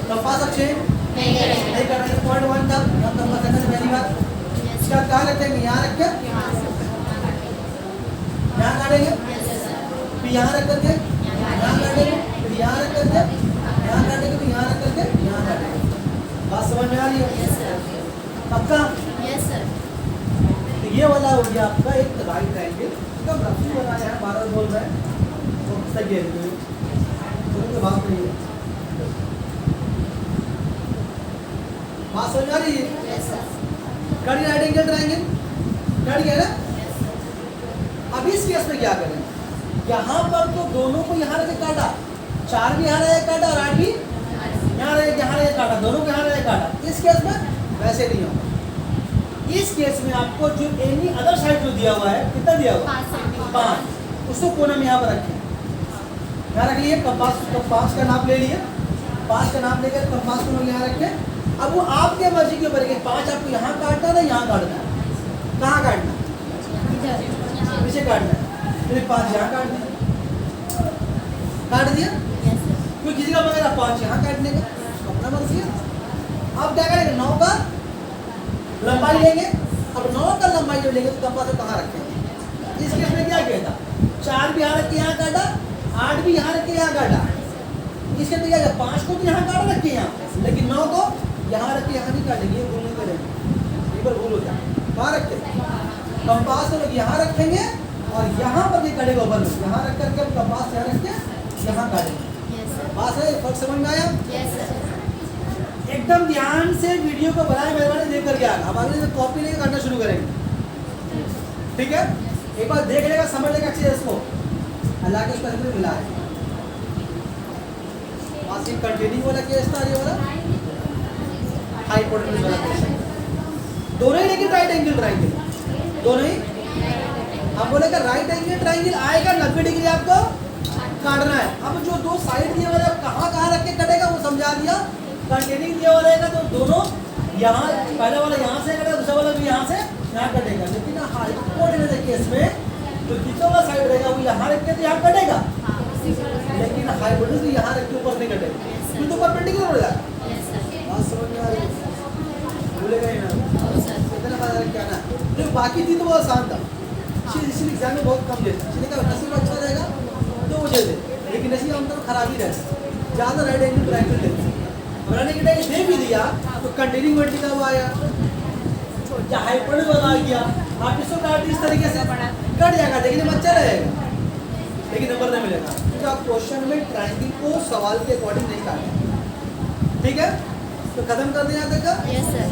Speaker 1: कंपास अब चेंज नहीं कर रहे, पॉइंट 1 था, कंपास रखने से पहली बात, इसका कहाँ रखेंगे, यहाँ रख के यहाँ काटेंगे, फिर यहाँ रख करके यहाँ काटेंगे, फिर यहाँ रख करके यहाँ काटेंगे, फिर यहाँ रख करके यहाँ काटेंगे। बात समझ में आ रही है पक्का?
Speaker 2: Yes sir.
Speaker 1: तो ये वाला हो गया आपका एक राइट एंगल, एकदम रफली बनाया है, 12 बोल रहे हैं तो सही है, तो बात नहीं है। बात समझ आ रही है?
Speaker 2: Yes sir.
Speaker 1: Cut right angle triangle cut गया ना। अब इस केस में क्या करें, यहाँ पर तो दोनों को यहाँ रखे काटा, 4 भी यहाँ रहे काटा और 8 भी यहाँ रहे काटा, दोनों को यहाँ रहे काटा। इस केस में वैसे नहीं होगा, इस केस में आपको जो एनी अदर साइड जो दिया हुआ है, कितना दिया हुआ है, 5, उसको कोने में यहाँ पर रखें, यहाँ रख लिए, कंपास का नाप ले लिए, 5 का नाप लेकर कंपास को यहाँ रखें। अब वो आपके मर्जी के ऊपर है कि 5 आपको यहाँ काटना है, यहाँ काटना है, कहाँ काटना है, पीछे काटना है, फिर 5 यहाँ काट दिया, काट दिया, कोई किसी का मगर 5 यहाँ काटने का, अपना मर्जी है। अब क्या करेंगे, 9 का लंबाई लेंगे, अब 9 का लंबाई जो लेंगे तो कंपास कहाँ रखेंगे। इस केस में क्या किया था, 4 भी यहाँ रख के यहाँ काटा, 8 भी यहाँ रख के यहाँ काटा, इसके तो क्या 5 को तो यहाँ काट रखे यहाँ, लेकिन 9 को यहाँ रख के यहाँ नहीं काटेंगे, भूल नहीं करेंगे, एक बार भूल हो जाए, कहाँ रखते कंपास को लोग यहाँ रखेंगे और यहाँ पर ये कटेगा ऊपर में, यहाँ रख करके हम कंपास यहाँ रख के यहाँ काटेंगे। बात है, फर्क समझ में आया? एकदम ध्यान से वीडियो को बनाए मेहरबानी देख करके आना, अब आगे से कॉपी लेके करना शुरू करेंगे, ठीक है? एक बार देख लेगा, समझ लेगा अच्छे से इसको, अल्लाह के उसका मिला है। बात ये कंटिन्यू वाला केस था, ये वाला हाइपोटेन्यूज वाला केस, दोनों ही लेकिन राइट एंगल ट्रायंगल, दोनों ही। हम बोले राइट एंगल ट्रायंगल आएगा 90 डिग्री आपको काटना है। अब जो दो साइड दिए वाले कहाँ कहाँ रख के कटेगा वो समझा दिया। कंटेनिंग दिया वाला रहेगा तो दोनों यहाँ, पहले वाला यहाँ से कटेगा, दूसरा वाला भी यहाँ से यहाँ कटेगा। लेकिन हाइपोटेनस के केस में जो तीसरा वाला साइड रहेगा वो यहाँ रख के तो यहाँ कटेगा, लेकिन हाइपोटेनस भी यहाँ रख के ऊपर नहीं कटेगा, फिर तो परपेंडिकुलर हो जाएगा। बात समझ में आ रही है? भूलेगा ही ना इतना पता क्या ना। जो बाकी थी तो वो आसान था, इसी एग्जाम में बहुत कम देता। इसलिए का नसीब अच्छा रहेगा तो वो दे दे, लेकिन नसीब आमतौर खराब ही रहता, ज़्यादा राइट एंगल ट्रायंगल देते। बनाने के टाइम दे भी दिया तो कंटिन्यूइंग वर्टिकल वो आया या हाइपोटेनस वाला आ गया। आप इसको काट इस तरीके से कट जाएगा, लेकिन अच्छा रहेगा, लेकिन नंबर नहीं मिलेगा क्योंकि आप क्वेश्चन में ट्रायंगल को सवाल के अकॉर्डिंग नहीं काटे। ठीक है, तो खत्म कर दें यहाँ तक का।
Speaker 2: Yes sir.